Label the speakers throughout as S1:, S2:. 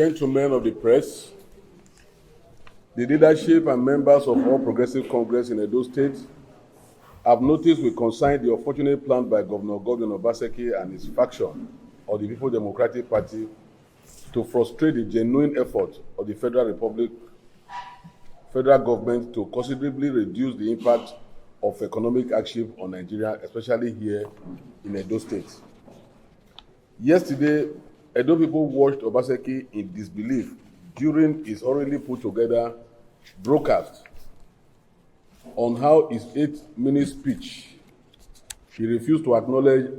S1: gentlemen of the press, the leadership and members of All Progressive Congress in Edo State have noticed with concern the unfortunate plan by Governor Godwin Obaseki and his faction of the People Democratic Party to frustrate the genuine effort of the federal government to considerably reduce the impact of economic hardship on Nigeria, especially here in Edo State. Yesterday, Edo people watched Obaseki in disbelief during his hurriedly put together broadcast on how his 8-minute speech, he refused to acknowledge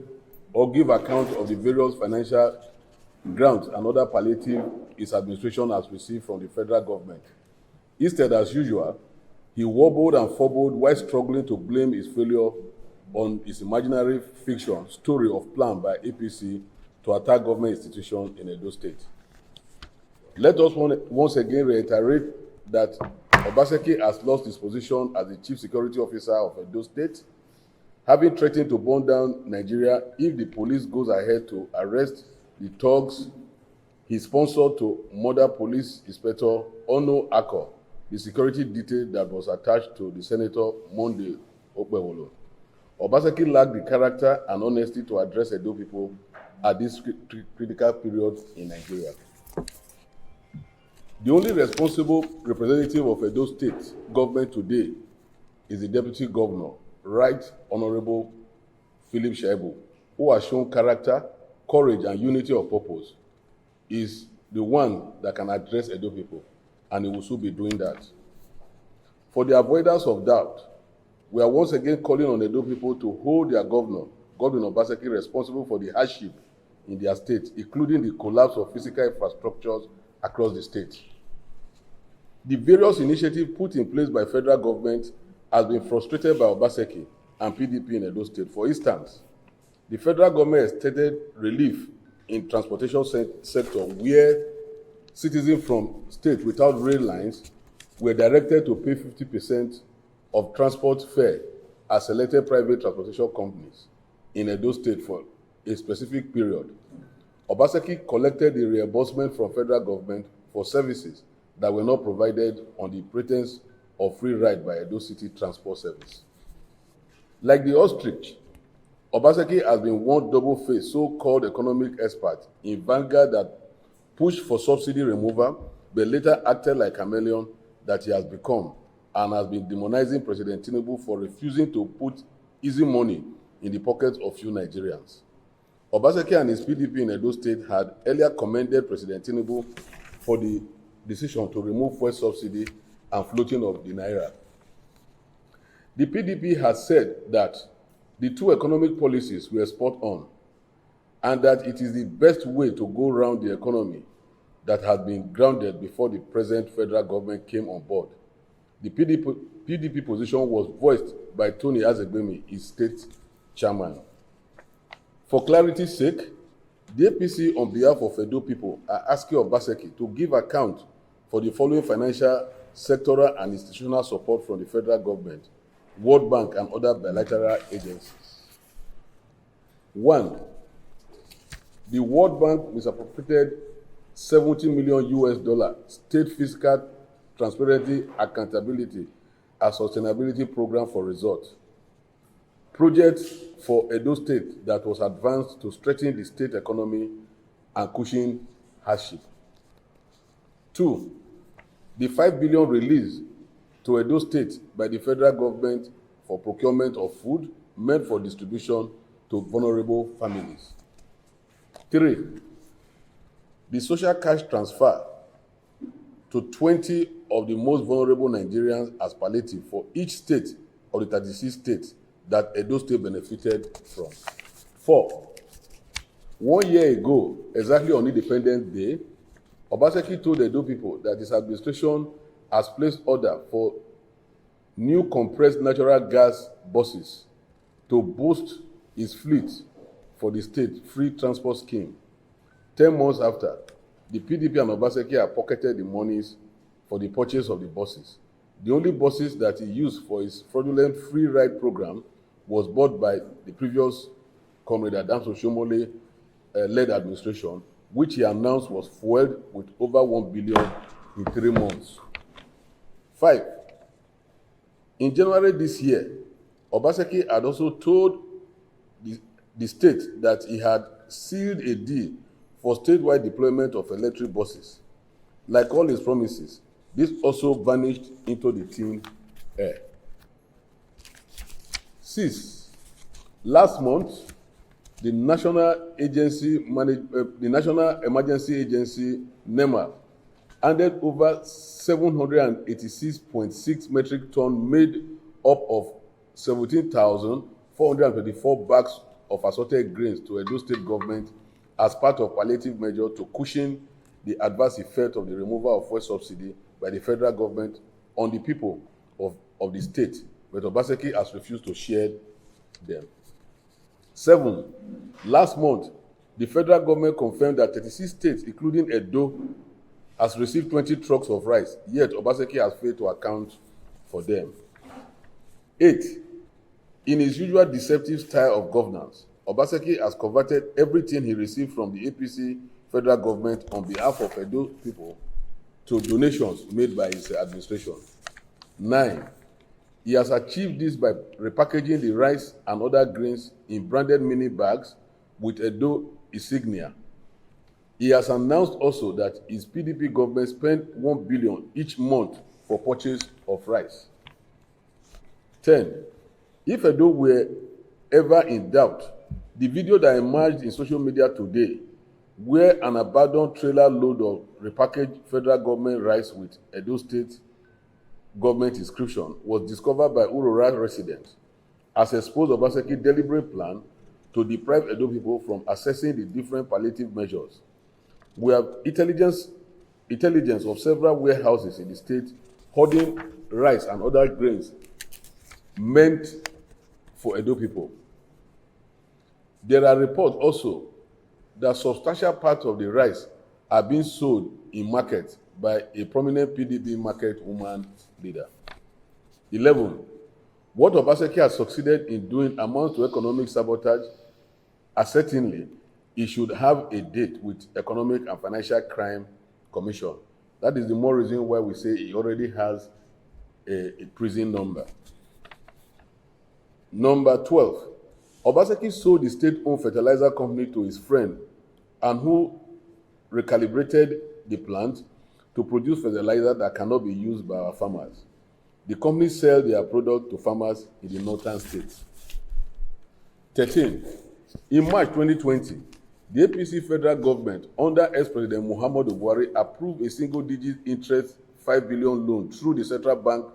S1: or give account of the various financial grants and other palliative his administration has received from the federal government. Instead, as usual, he wobbled and fumbled while struggling to blame his failure on his imaginary fiction story of plan by APC to attack government institutions in Edo State. Let us once again reiterate that Obaseki has lost his position as the Chief Security Officer of Edo State, having threatened to burn down Nigeria if the police goes ahead to arrest the thugs he sponsored to murder Police Inspector Ono Ako, the security detail that was attached to the Senator Monday Okpewolo. Obaseki lacked the character and honesty to address Edo people at this critical period in Nigeria. The only responsible representative of Edo State government today is the Deputy Governor, Right Honorable Philip Shaibu, who has shown character, courage, and unity of purpose. Is the one that can address Edo people, and he will soon be doing that. For the avoidance of doubt, we are once again calling on Edo people to hold their governor, Godwin Obaseki, responsible for the hardship in their state, including the collapse of physical infrastructures across the state. The various initiatives put in place by federal government has been frustrated by Obaseki and PDP in Edo State. For instance, the federal government extended relief in transportation sector where citizens from states without rail lines were directed to pay 50% of transport fare as selected private transportation companies in Edo State for a specific period. Obaseki collected the reimbursement from federal government for services that were not provided on the pretense of free ride by Edo City Transport Service. Like the ostrich, Obaseki has been one double-faced so-called economic expert in vanguard that pushed for subsidy removal, but later acted like a chameleon that he has become and has been demonizing President Tinubu for refusing to put easy money in the pockets of few Nigerians. Obaseki and his PDP in Edo State had earlier commended President Tinubu for the decision to remove fuel subsidy and floating of the naira. The PDP has said that the two economic policies were spot on and that it is the best way to go around the economy that had been grounded before the present federal government came on board. The PDP position was voiced by Tony Azegbemi, its state chairman. For clarity's sake, the APC on behalf of Edo people are asking Obaseki to give account for the following financial, sectoral, and institutional support from the federal government, World Bank, and other bilateral agencies. 1. The World Bank misappropriated $70 million state fiscal transparency, accountability, and sustainability program for resort. Project for Edo State that was advanced to strengthen the state economy and cushion hardship. 2. The $5 billion released to Edo State by the federal government for procurement of food meant for distribution to vulnerable families. 3. The social cash transfer to 20 of the most vulnerable Nigerians as palliative for each state of the 36 states that Edo State benefited from. 4. 1 year ago, exactly on Independence Day, Obaseki told Edo people that his administration has placed order for new compressed natural gas buses to boost its fleet for the state free transport scheme. 10 months after, the PDP and Obaseki have pocketed the monies for the purchase of the buses. The only buses that he used for his fraudulent free ride program was bought by the previous Comrade Adams Oshomole led administration which he announced was fueled with over 1 billion in 3 months. 5. In January this year, Obaseki had also told the state that he had sealed a deal for statewide deployment of electric buses. Like all his promises, this also vanished into the thin air. 6. Last month, the National Emergency Agency (NEMA) handed over 786.6 metric tons made up of 17,424 bags of assorted grains to Edo State government as part of palliative measure to cushion the adverse effect of the removal of fuel subsidy by the federal government on the people of the state, but Obaseki has refused to share them. 7. Last month, the federal government confirmed that 36 states, including Edo, has received 20 trucks of rice, yet Obaseki has failed to account for them. 8. In his usual deceptive style of governance, Obaseki has converted everything he received from the APC federal government on behalf of Edo people to donations made by his administration. 9. He has achieved this by repackaging the rice and other grains in branded mini bags with Edo insignia. He has announced also that his PDP government spent 1 billion each month for purchase of rice. 10. If Edo were ever in doubt, the video that emerged in social media today, where an abandoned trailer load of repackaged federal government rice with Edo State government inscription was discovered by Urora residents, has exposed Obaseki's deliberate plan to deprive Edo people from accessing the different palliative measures. We have intelligence of several warehouses in the state hoarding rice and other grains meant for Edo people. There are reports also that substantial parts of the rice are being sold in market by a prominent PDP market woman leader. 11. What Obaseki has succeeded in doing amounts to economic sabotage, as certainly he should have a date with Economic and Financial Crime Commission. That is the more reason why we say he already has a prison number. Number 12. Obaseki sold the state-owned fertilizer company to his friend and who recalibrated the plant to produce fertilizer that cannot be used by our farmers. The company sells their product to farmers in the northern states. 13. In March 2020, the APC federal government, under ex-President Muhammadu Buhari, approved a single-digit interest 5 billion loan through the Central Bank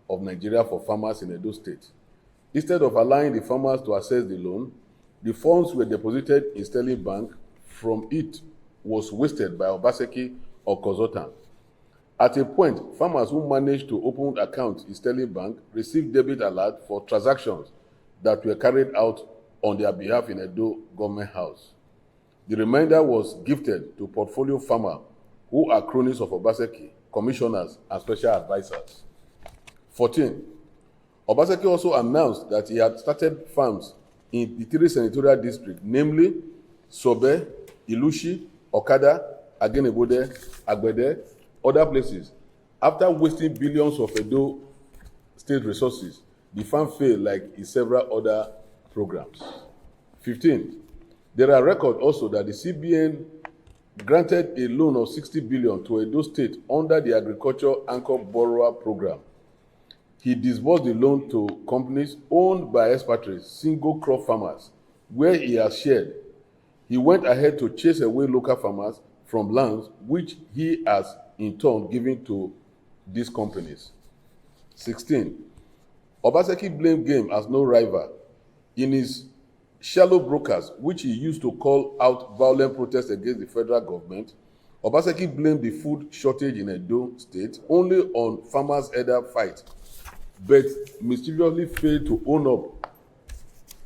S1: of Nigeria for farmers in Edo State. Instead of allowing the farmers to access the loan, the funds were deposited in Sterling Bank. From it was wasted by Obaseki or consultants. At a point, farmers who managed to open accounts in Sterling Bank received debit alert for transactions that were carried out on their behalf in Edo Government House. The remainder was gifted to portfolio farmers who are cronies of Obaseki, commissioners, and special advisors. 14. Obaseki also announced that he had started farms in the 3 senatorial districts, namely Sobe, Ilushi, Okada, Agenebode, Agbede, other places. After wasting billions of Edo state resources, the farm failed like in several other programs. 15. There are records also that the CBN granted a loan of 60 billion to Edo State under the Agriculture Anchor Borrower Program. He disbursed the loan to companies owned by expatriates, single crop farmers, where he has shared. He went ahead to chase away local farmers from lands which he has in turn given to these companies. 16. Obaseki blamed game as no rival. In his shallow brokers, which he used to call out violent protests against the federal government, Obaseki blamed the food shortage in Edo State only on farmers' elder fight, but mischievously failed to own up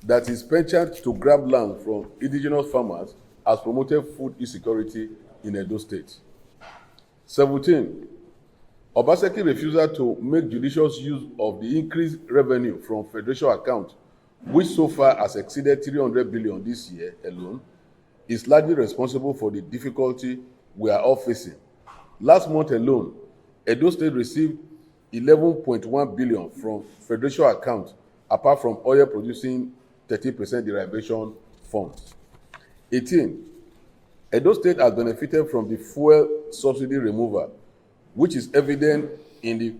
S1: that his penchant to grab land from indigenous farmers has promoted food insecurity in Edo State. 17. Obaseki refusal to make judicious use of the increased revenue from federation accounts, which so far has exceeded 300 billion this year alone, is largely responsible for the difficulty we are all facing. Last month alone, Edo State received 11.1 billion from federation accounts, apart from oil producing 30% derivation funds. 18. Edo State has benefited from the fuel subsidy removal, which is evident in the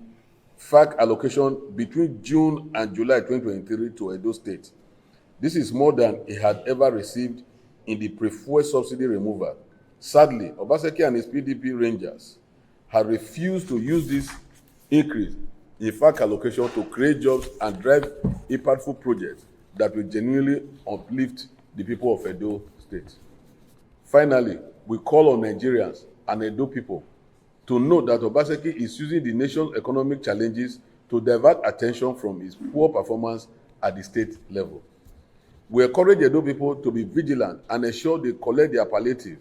S1: FAC allocation between June and July 2023 to Edo State. This is more than it had ever received in the pre-fuel subsidy removal. Sadly, Obaseki and his PDP Rangers had refused to use this increase in FAC allocation to create jobs and drive impactful projects that will genuinely uplift the people of Edo State. Finally, we call on Nigerians and Edo people to note that Obaseki is using the nation's economic challenges to divert attention from his poor performance at the state level. We encourage Edo people to be vigilant and ensure they collect their palliative.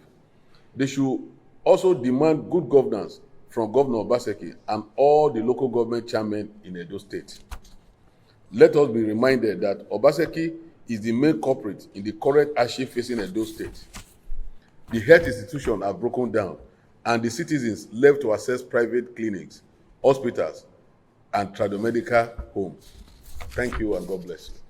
S1: They should also demand good governance from Governor Obaseki and all the local government chairmen in Edo State. Let us be reminded that Obaseki is the main culprit in the current hardship facing Edo State. The health institutions have broken down, and the citizens left to access private clinics, hospitals, and tradomedical homes. Thank you, and God bless you.